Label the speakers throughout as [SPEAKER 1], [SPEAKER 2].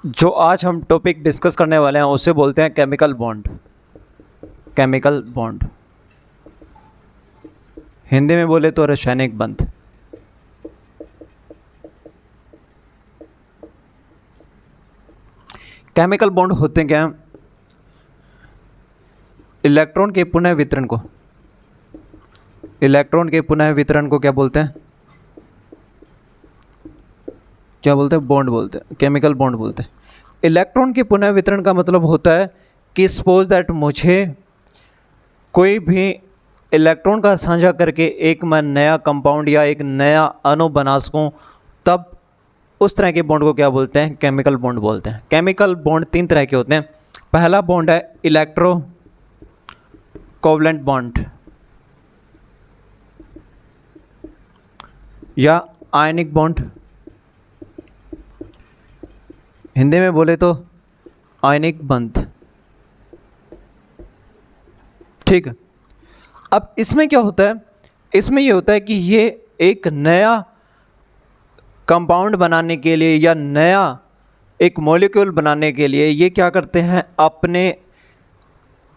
[SPEAKER 1] जो आज हम टॉपिक डिस्कस करने वाले हैं उसे बोलते हैं chemical bond. Chemical bond Hindi में बोले तो रासायनिक बंध। केमिकल बॉन्ड होते क्या हैं? इलेक्ट्रॉन के पुनः वितरण को क्या बोलते हैं? क्या बोलते हैं? बॉन्ड बोलते हैं, केमिकल बॉन्ड बोलते हैं। इलेक्ट्रॉन के पुनः वितरण का मतलब होता है कि सपोज दैट मुझे कोई भी इलेक्ट्रॉन का साझा करके एक मैं नया कंपाउंड या एक नया अणु बना सकूं, तब उस तरह के बॉन्ड को क्या बोलते हैं? केमिकल बॉन्ड बोलते हैं। केमिकल बॉन्ड तीन तरह के होते हैं। पहला बॉन्ड है इलेक्ट्रो कोवलेंट बॉन्ड या आयनिक बॉन्ड। हिंदी में बोले तो आयनिक बंध। ठीक है। अब इसमें क्या होता है? इसमें ये होता है कि ये एक नया कंपाउंड बनाने के लिए या नया एक मॉलिक्यूल बनाने के लिए ये क्या करते हैं? अपने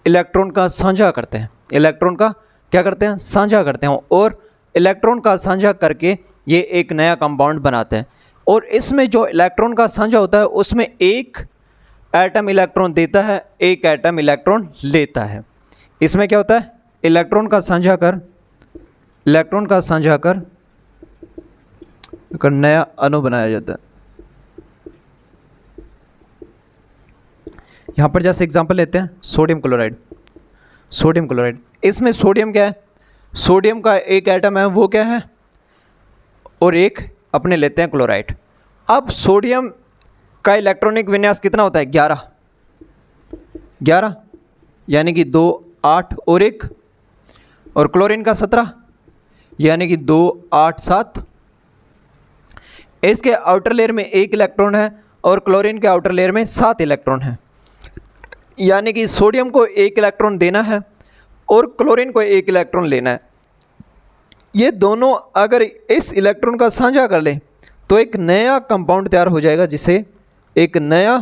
[SPEAKER 1] इलेक्ट्रॉन का साझा करते हैं। इलेक्ट्रॉन का क्या करते हैं? साझा करते हैं। और इलेक्ट्रॉन का साझा करके ये एक नया कंपाउंड बनाते हैं। और इसमें जो इलेक्ट्रॉन का साझा होता है उसमें एक एटम इलेक्ट्रॉन देता है, एक एटम इलेक्ट्रॉन लेता है। इसमें क्या होता है? इलेक्ट्रॉन का साझा कर नया अणु बनाया जाता है। यहाँ पर जैसे एग्जांपल लेते हैं सोडियम क्लोराइड। इसमें सोडियम क्या है? सोडियम का एक एटम है, वो क्या है? और एक अपने लेते हैं क्लोराइड। अब सोडियम का इलेक्ट्रॉनिक विन्यास कितना होता है? 11 यानी कि 2 8 और 1। और क्लोरीन का 17 यानी कि 2 8 7। इसके आउटर लेयर में 1 इलेक्ट्रॉन है और क्लोरीन के आउटर लेयर में 7 इलेक्ट्रॉन है। यानी कि सोडियम को 1 इलेक्ट्रॉन देना है और क्लोरीन को 1 इलेक्ट्रॉन लेना है। ये दोनों अगर इस इलेक्ट्रॉन का साझा कर लें तो एक नया कंपाउंड तैयार हो जाएगा, जिसे एक नया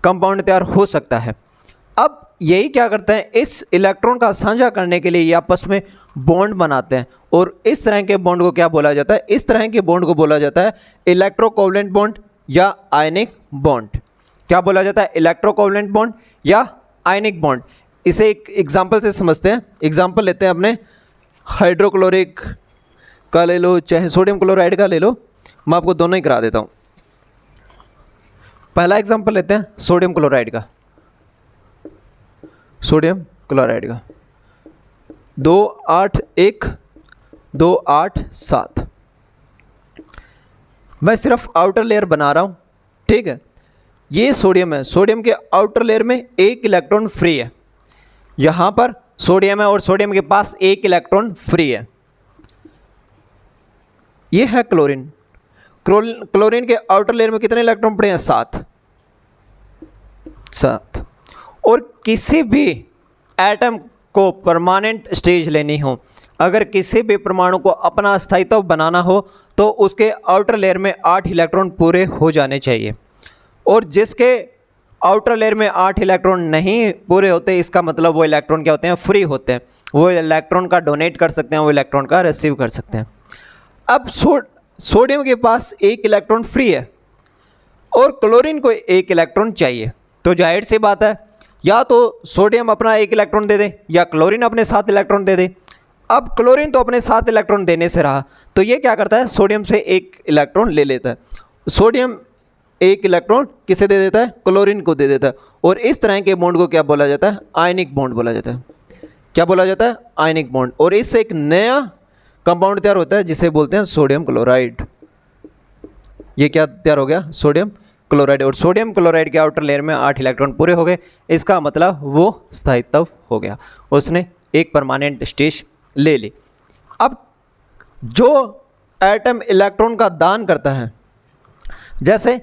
[SPEAKER 1] कंपाउंड तैयार हो सकता है। अब यही क्या करते हैं? इस इलेक्ट्रॉन का साझा करने के लिए ये आपस में बॉन्ड बनाते हैं। और इस तरह के बॉन्ड को क्या बोला जाता है? इस तरह के बॉन्ड को बोला जाता है इलेक्ट्रोकोवलेंट बॉन्ड या आयनिक बॉन्ड। क्या बोला जाता है? इलेक्ट्रोकोवलेंट बॉन्ड या आयनिक बॉन्ड। इसे एक एग्जाम्पल से समझते हैं। एग्जाम्पल लेते हैं अपने हाइड्रोक्लोरिक का ले लो, चाहे सोडियम क्लोराइड का ले लो, मैं आपको दोनों ही करा देता हूँ। पहला एग्जांपल लेते हैं सोडियम क्लोराइड का। 2 8 1 2 8 7। मैं सिर्फ आउटर लेयर बना रहा हूँ, ठीक है। ये सोडियम है, सोडियम के आउटर लेयर में 1 इलेक्ट्रॉन फ्री है। यहाँ पर सोडियम है और सोडियम के पास 1 इलेक्ट्रॉन फ्री है। ये है क्लोरीन। क्लोरीन के आउटर लेयर में कितने इलेक्ट्रॉन पड़े हैं? 7। और किसी भी एटम को परमानेंट स्टेज लेनी हो, अगर किसी भी परमाणु को अपना स्थायित्व बनाना हो, तो उसके आउटर लेयर में 8 इलेक्ट्रॉन पूरे हो जाने चाहिए। और जिसके आउटर लेयर में 8 इलेक्ट्रॉन नहीं पूरे होते, इसका मतलब वो इलेक्ट्रॉन क्या होते हैं? फ्री होते हैं। वो इलेक्ट्रॉन का डोनेट कर सकते हैं, वो इलेक्ट्रॉन का रिसीव कर सकते हैं। अब सोडियम के पास 1 इलेक्ट्रॉन फ्री है और क्लोरीन को 1 इलेक्ट्रॉन चाहिए। तो जाहिर सी बात है, या तो सोडियम अपना 1 इलेक्ट्रॉन दे दे या क्लोरीन अपने 7 इलेक्ट्रॉन दे दे। अब क्लोरीन तो अपने 7 इलेक्ट्रॉन देने से रहा, तो ये क्या करता है? सोडियम से 1 इलेक्ट्रॉन ले लेता है। सोडियम 1 इलेक्ट्रॉन किसे दे देता है? क्लोरीन को दे देता है। और इस तरह के बॉन्ड को क्या बोला जाता है? आयनिक बॉन्ड बोला जाता है। क्या बोला जाता है? Ionic bond. और इससे एक नया कंपाउंड तैयार होता है जिसे बोलते हैं सोडियम क्लोराइड। ये क्या तैयार हो गया? Sodium chloride. और सोडियम क्लोराइड के आउटर लेयर में 8 इलेक्ट्रॉन पूरे हो गए। इसका मतलब वो स्थायित्व हो गया, उसने एक परमानेंट स्टेज ले ली। अब जो एटम इलेक्ट्रॉन का दान करता है, जैसे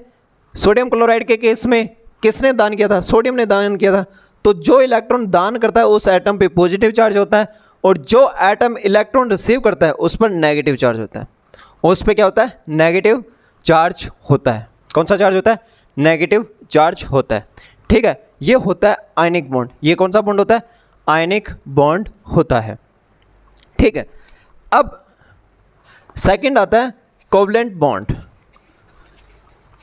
[SPEAKER 1] सोडियम क्लोराइड के केस में किसने दान किया था? सोडियम ने दान किया था। तो जो इलेक्ट्रॉन दान करता है उस एटम पे पॉजिटिव चार्ज होता है, और जो एटम इलेक्ट्रॉन रिसीव करता है उस पर नेगेटिव चार्ज होता है। उस पर क्या होता है? नेगेटिव चार्ज होता है। कौन सा चार्ज होता है? नेगेटिव चार्ज होता है। ठीक है, ये होता है आयनिक बॉन्ड। ये कौन सा बॉन्ड होता है? आयनिक बॉन्ड होता है। ठीक है, अब सेकंड आता है कोवलेंट बॉन्ड।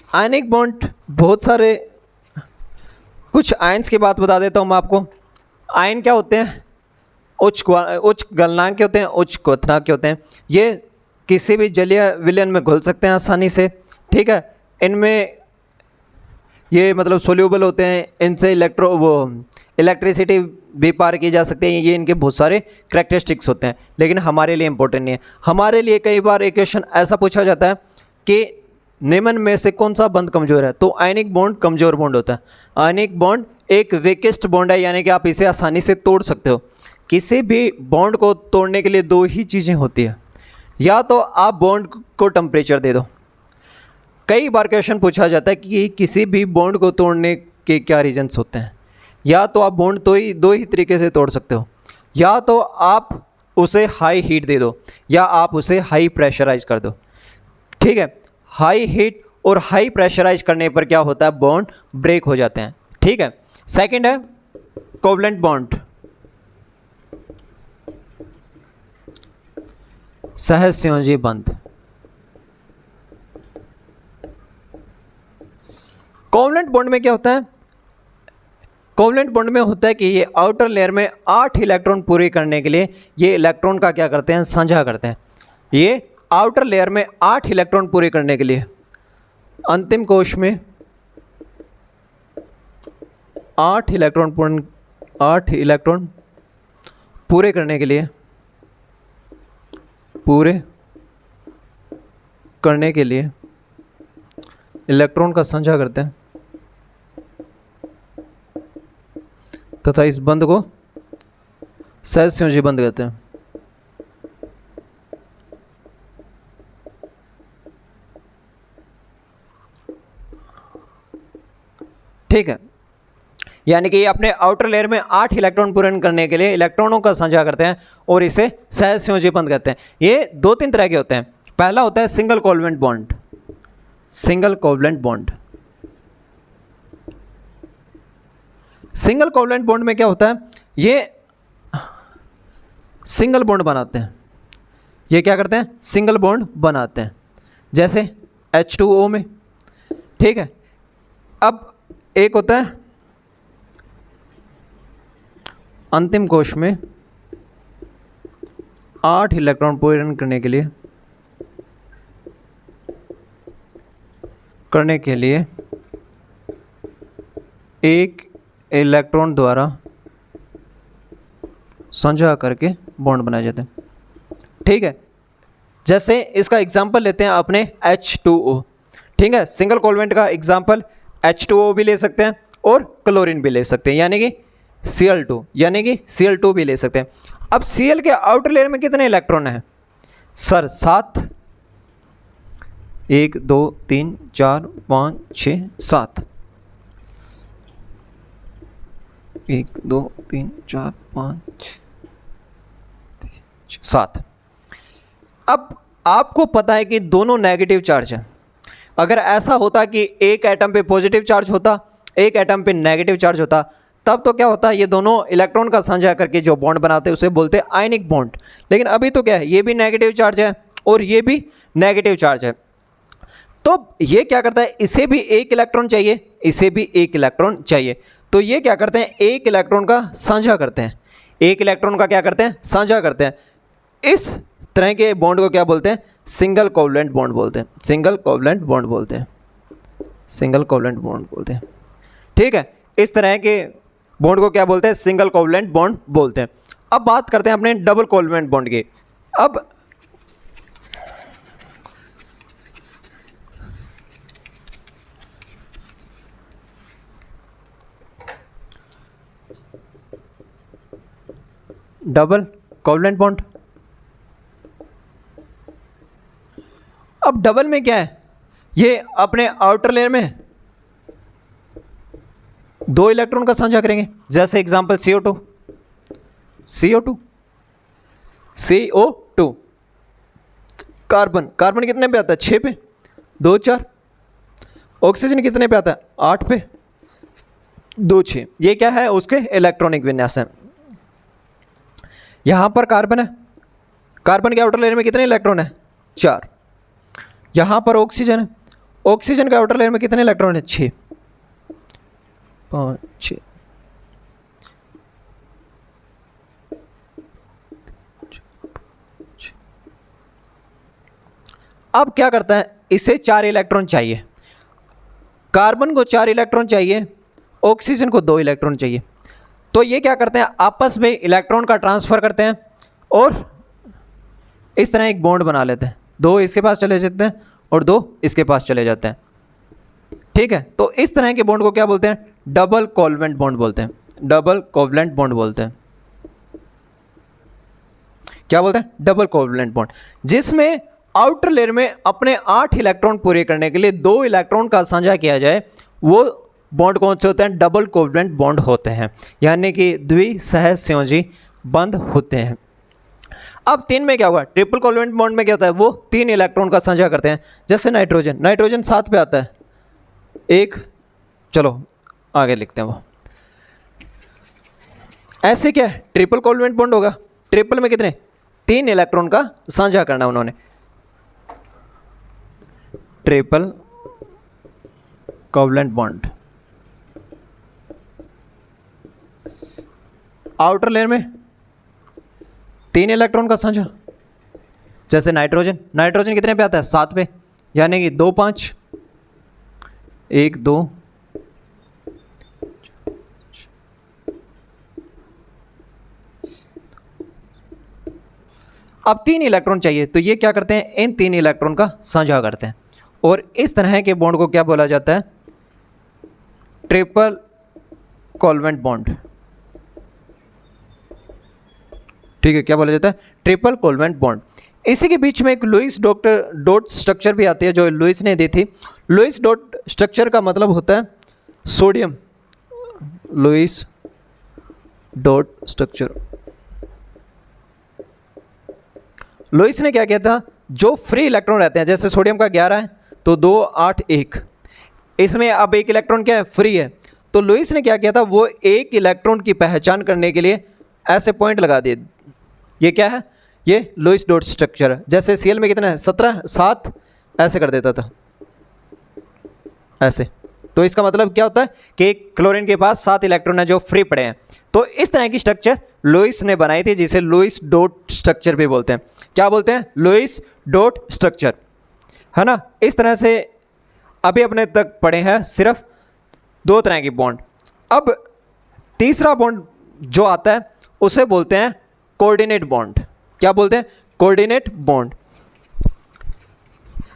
[SPEAKER 1] आयनिक बॉन्ड बहुत सारे, कुछ आयन्स की बात बता देता हूँ मैं आपको। आयन क्या होते हैं? उच्च गलनांक के होते हैं, उच्च क्वथनांक के होते हैं। ये किसी भी जलीय विलयन में घुल सकते हैं आसानी से। ठीक है, इनमें ये मतलब सोल्यूबल होते हैं, इनसे इलेक्ट्रिसिटी भी पार की जा सकती है। ये इनके बहुत सारे करैक्टरिस्टिक्स होते हैं, लेकिन हमारे लिए इंपॉर्टेंट नहीं है। हमारे लिए कई बार एक क्वेश्चन ऐसा पूछा जाता है कि निम्न में से कौन सा बंध कमजोर है, तो आयनिक बॉन्ड कमजोर बॉन्ड होता है। आयनिक बॉन्ड एक वीकेस्ट बॉन्ड है, यानी कि आप इसे आसानी से तोड़ सकते हो। किसी भी बॉन्ड को तोड़ने के लिए दो ही चीज़ें होती है, या तो आप बॉन्ड को टेम्परेचर दे दो। कई बार क्वेश्चन पूछा जाता है कि किसी भी बॉन्ड को तोड़ने के क्या रीजंस होते हैं। या तो आप बॉन्ड तो ही दो ही तरीके से तोड़ सकते हो, या तो आप उसे हाई हीट दे दो, या आप उसे हाई प्रेशराइज कर दो। ठीक है, हाई हीट और हाई प्रेशराइज करने पर क्या होता है? बॉन्ड ब्रेक हो जाते हैं। ठीक है, सेकंड है कोवलेंट बॉन्ड, सहसंयोजी बंध। कोवलेंट बॉन्ड में क्या होता है? कोवलेंट बॉन्ड में होता है कि ये आउटर लेयर में 8 इलेक्ट्रॉन पूरे करने के लिए ये इलेक्ट्रॉन का क्या करते हैं? साझा करते हैं। ये आउटर लेयर में 8 इलेक्ट्रॉन पूरे करने के लिए अंतिम कोश में 8 इलेक्ट्रॉन पूरे करने के लिए इलेक्ट्रॉन का साझा करते हैं तथा इस बंध को सहसंयोजी बंध कहते हैं। ठीक है, यानी कि ये अपने आउटर लेयर में 8 इलेक्ट्रॉन पूर्ण करने के लिए इलेक्ट्रॉनों का साझा करते हैं और इसे सहसंयोजी बंध कहते हैं। ये 2-3 तरह के होते हैं। पहला होता है single covalent bond. Single covalent bond में क्या होता है? ये सिंगल बॉन्ड बनाते हैं। ये क्या करते हैं? सिंगल बॉन्ड बनाते हैं, जैसे H2O में। ठीक है, अब एक होता है अंतिम कोश में 8 इलेक्ट्रॉन पूर्ण करने के लिए एक इलेक्ट्रॉन द्वारा साझा करके बॉन्ड बनाए जाते हैं। ठीक है, जैसे इसका एग्जांपल लेते हैं अपने H2O। ठीक है, सिंगल कोवलेंट का एग्जांपल H2O भी ले सकते हैं और क्लोरीन भी ले सकते हैं, यानी कि Cl2 भी ले सकते हैं। अब Cl के आउटर लेयर में कितने इलेक्ट्रॉन हैं? सर 7। 1 2 3 4 5 6 7। 1 2 3 4 5 7। अब आपको पता है कि दोनों नेगेटिव चार्ज हैं। अगर ऐसा होता कि एक एटम पे पॉजिटिव चार्ज होता, एक एटम पे नेगेटिव चार्ज होता, तब तो क्या होता? ये दोनों इलेक्ट्रॉन का साझा करके जो बॉन्ड बनाते हैं उसे बोलते हैं आयनिक बॉन्ड। लेकिन अभी तो क्या है? ये भी नेगेटिव चार्ज है और ये भी नेगेटिव चार्ज है। तो ये क्या करता है? इसे भी एक इलेक्ट्रॉन चाहिए, इसे भी एक इलेक्ट्रॉन चाहिए। तो ये क्या करते हैं? एक इलेक्ट्रॉन का साझा करते हैं। एक इलेक्ट्रॉन का क्या करते हैं? साझा करते हैं। इस तरह के बॉन्ड को क्या बोलते हैं? सिंगल कोवलेंट बॉन्ड बोलते हैं। सिंगल कोवलेंट बॉन्ड बोलते हैं। सिंगल कोवलेंट बॉन्ड बोलते हैं। ठीक है, इस तरह के बॉन्ड को क्या बोलते हैं? सिंगल कोवलेंट बॉन्ड बोलते हैं। अब बात करते हैं अपने डबल कोवलेंट बॉन्ड की। अब डबल कोवलेंट बॉन्ड, अब डबल में क्या है? ये अपने आउटर लेयर में 2 इलेक्ट्रॉन का साझा करेंगे, जैसे एग्जांपल CO2। कार्बन कितने पे आता है? 6 पे, 2 4। ऑक्सीजन कितने पे आता है? 8 पे, 2 6। ये क्या है? उसके इलेक्ट्रॉनिक विन्यास है। यहाँ पर कार्बन है, कार्बन के आउटर लेयर में कितने इलेक्ट्रॉन है? 4। यहाँ पर ऑक्सीजन है, ऑक्सीजन के आउटर लेयर में कितने इलेक्ट्रॉन है? 6, 5 6। अब क्या करता है? इसे 4 इलेक्ट्रॉन चाहिए, कार्बन को 4 इलेक्ट्रॉन चाहिए, ऑक्सीजन को 2 इलेक्ट्रॉन चाहिए। तो ये क्या करते हैं? आपस में इलेक्ट्रॉन का ट्रांसफ़र करते हैं और इस तरह एक बॉन्ड बना लेते हैं। 2 इसके पास चले जाते हैं और 2 इसके पास चले जाते हैं। ठीक है, तो इस तरह के बॉन्ड को क्या बोलते हैं? डबल कोवलेंट बॉन्ड बोलते हैं। डबल कोवलेंट बॉन्ड बोलते हैं। क्या बोलते हैं? डबल कोवलेंट बॉन्ड, जिसमें आउटर लेयर में अपने 8 इलेक्ट्रॉन पूरे करने के लिए 2 इलेक्ट्रॉन का साझा किया जाए, वो बॉन्ड कौन से होते हैं? डबल कोवलेंट बॉन्ड होते हैं, यानी कि द्विसहस्योजी बंध होते हैं। अब 3 में क्या हुआ? ट्रिपल कोवलेंट बॉन्ड में क्या होता है? वो 3 इलेक्ट्रॉन का साझा करते हैं। जैसे नाइट्रोजन, नाइट्रोजन 7 पे आता है, 1, चलो आगे लिखते हैं वो। ऐसे क्या है? ट्रिपल कोवलेंट बॉन्ड होगा। ट्रिपल में कितने? 3 इलेक्ट्रॉन का साझा करना उन्होंने। Triple covalent bond, outer layer में 3 इलेक्ट्रॉन का साझा। जैसे नाइट्रोजन, नाइट्रोजन कितने पे आता है? 7 पे, यानी कि 2 5, 1 2। अब 3 इलेक्ट्रॉन चाहिए, तो ये क्या करते हैं? इन 3 इलेक्ट्रॉन का साझा करते हैं, और इस तरह के बॉन्ड को क्या बोला जाता है? Triple covalent bond. ठीक है, क्या बोला जाता है? Triple covalent bond. इसी के बीच में एक लुईस डॉट स्ट्रक्चर भी आती है, जो लुईस ने दी थी। लुईस डॉट स्ट्रक्चर का मतलब होता है sodium. Lewis dot structure, Lewis ने क्या किया था? जो फ्री इलेक्ट्रॉन रहते हैं, जैसे सोडियम का 11 है तो 2 8 1, इसमें अब 1 इलेक्ट्रॉन क्या है? फ्री है। तो लुईस ने क्या किया था? वो 1 इलेक्ट्रॉन की पहचान करने के लिए ऐसे पॉइंट लगा दिए। ये क्या है? ये लुईस डॉट स्ट्रक्चर है। जैसे Cl में कितना है? 17 7, ऐसे कर देता था, ऐसे। तो इसका मतलब क्या होता है कि क्लोरीन के पास 7 इलेक्ट्रॉन है जो फ्री पड़े हैं। तो इस तरह की स्ट्रक्चर लुईस ने बनाई थी, जिसे लुईस डॉट स्ट्रक्चर भी बोलते हैं। क्या बोलते हैं? लुईस डॉट स्ट्रक्चर, है ना। इस तरह से अभी अपने तक पड़े हैं सिर्फ 2 तरह की बॉन्ड। अब तीसरा बॉन्ड जो आता है उसे बोलते हैं कोऑर्डिनेट बॉन्ड। क्या बोलते हैं? Coordinate bond.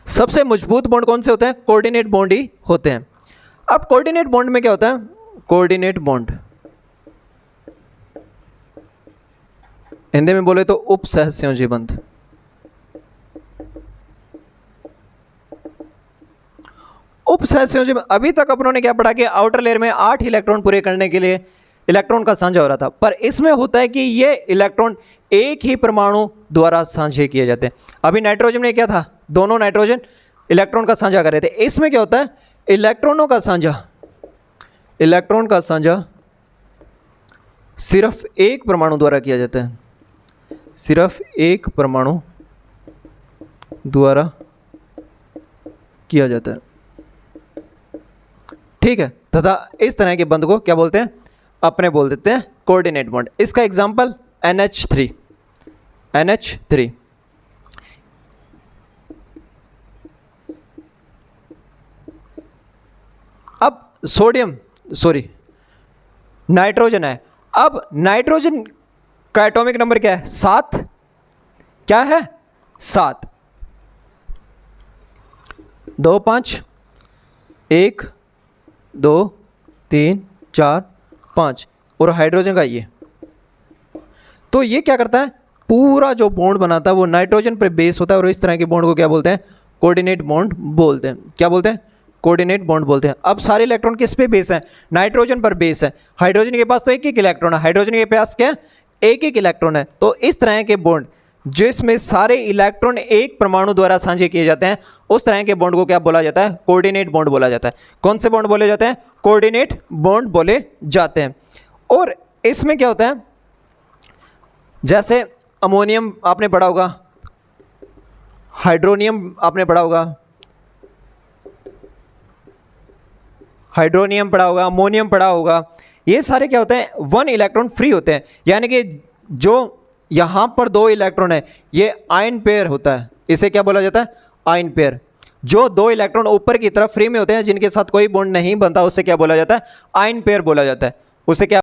[SPEAKER 1] सबसे मजबूत बॉन्ड कौन से होते हैं? कोऑर्डिनेट बॉन्ड ही होते हैं। अब कोऑर्डिनेट बॉन्ड में क्या होता है? कोऑर्डिनेट बॉन्ड हिंदी में बोले तो उपसहस्योजी बंध। उपसहस्योजी, अभी तक अपनों ने क्या पढ़ा कि आउटर लेयर में 8 इलेक्ट्रॉन पूरे करने के लिए इलेक्ट्रॉन का साझा हो रहा था, पर इसमें होता है कि ये इलेक्ट्रॉन एक ही परमाणु द्वारा साझे किए जाते हैं। अभी नाइट्रोजन में क्या था? दोनों नाइट्रोजन इलेक्ट्रॉन का साझा कर रहे थे। इसमें क्या होता है? इलेक्ट्रॉनों का साझा, इलेक्ट्रॉन का साझा सिर्फ एक परमाणु द्वारा किया जाता है, सिर्फ एक परमाणु द्वारा किया जाता है। ठीक है, तथा इस तरह के बंध को क्या बोलते हैं? अपने बोल देते हैं कोऑर्डिनेट बॉन्ड। इसका एग्जांपल NH3, NH3। अब नाइट्रोजन है। अब नाइट्रोजन का एटॉमिक नंबर क्या है? 7। क्या है? 7। 2 5, 1 2 3 4 5, और हाइड्रोजन का ये। तो ये क्या करता है? पूरा जो बॉन्ड बनाता है वो नाइट्रोजन पर बेस होता है, और इस तरह के बॉन्ड को क्या बोलते हैं? कोऑर्डिनेट बॉन्ड बोलते हैं। क्या बोलते हैं? कोऑर्डिनेट बॉन्ड बोलते हैं। अब सारे इलेक्ट्रॉन किस पे बेस है? नाइट्रोजन पर बेस है। हाइड्रोजन के पास तो एक एक इलेक्ट्रॉन है, हाइड्रोजन के पास क्या है? एक एक इलेक्ट्रॉन है। तो इस तरह के बॉन्ड जिसमें सारे इलेक्ट्रॉन एक परमाणु द्वारा साझे किए जाते हैं, उस तरह के बॉन्ड को क्या बोला जाता है? कोऑर्डिनेट बॉन्ड बोला जाता है। कौन से बॉन्ड बोले जाते हैं? कोऑर्डिनेट बॉन्ड बोले जाते हैं। और इसमें क्या होता है, जैसे अमोनियम आपने पढ़ा होगा, हाइड्रोनियम आपने पढ़ा होगा, हाइड्रोनियम पढ़ा होगा, अमोनियम पढ़ा होगा, ये सारे क्या होते हैं? वन इलेक्ट्रॉन फ्री होते हैं। यानी कि जो यहाँ पर दो इलेक्ट्रॉन है, ये आयन पेयर होता है, इसे क्या बोला जाता है? Ion pair. जो दो इलेक्ट्रॉन ऊपर की तरफ फ्री में होते हैं, जिनके साथ कोई बॉन्ड नहीं बनता, उसे क्या बोला जाता है? आयन पेयर बोला जाता है। उसे क्या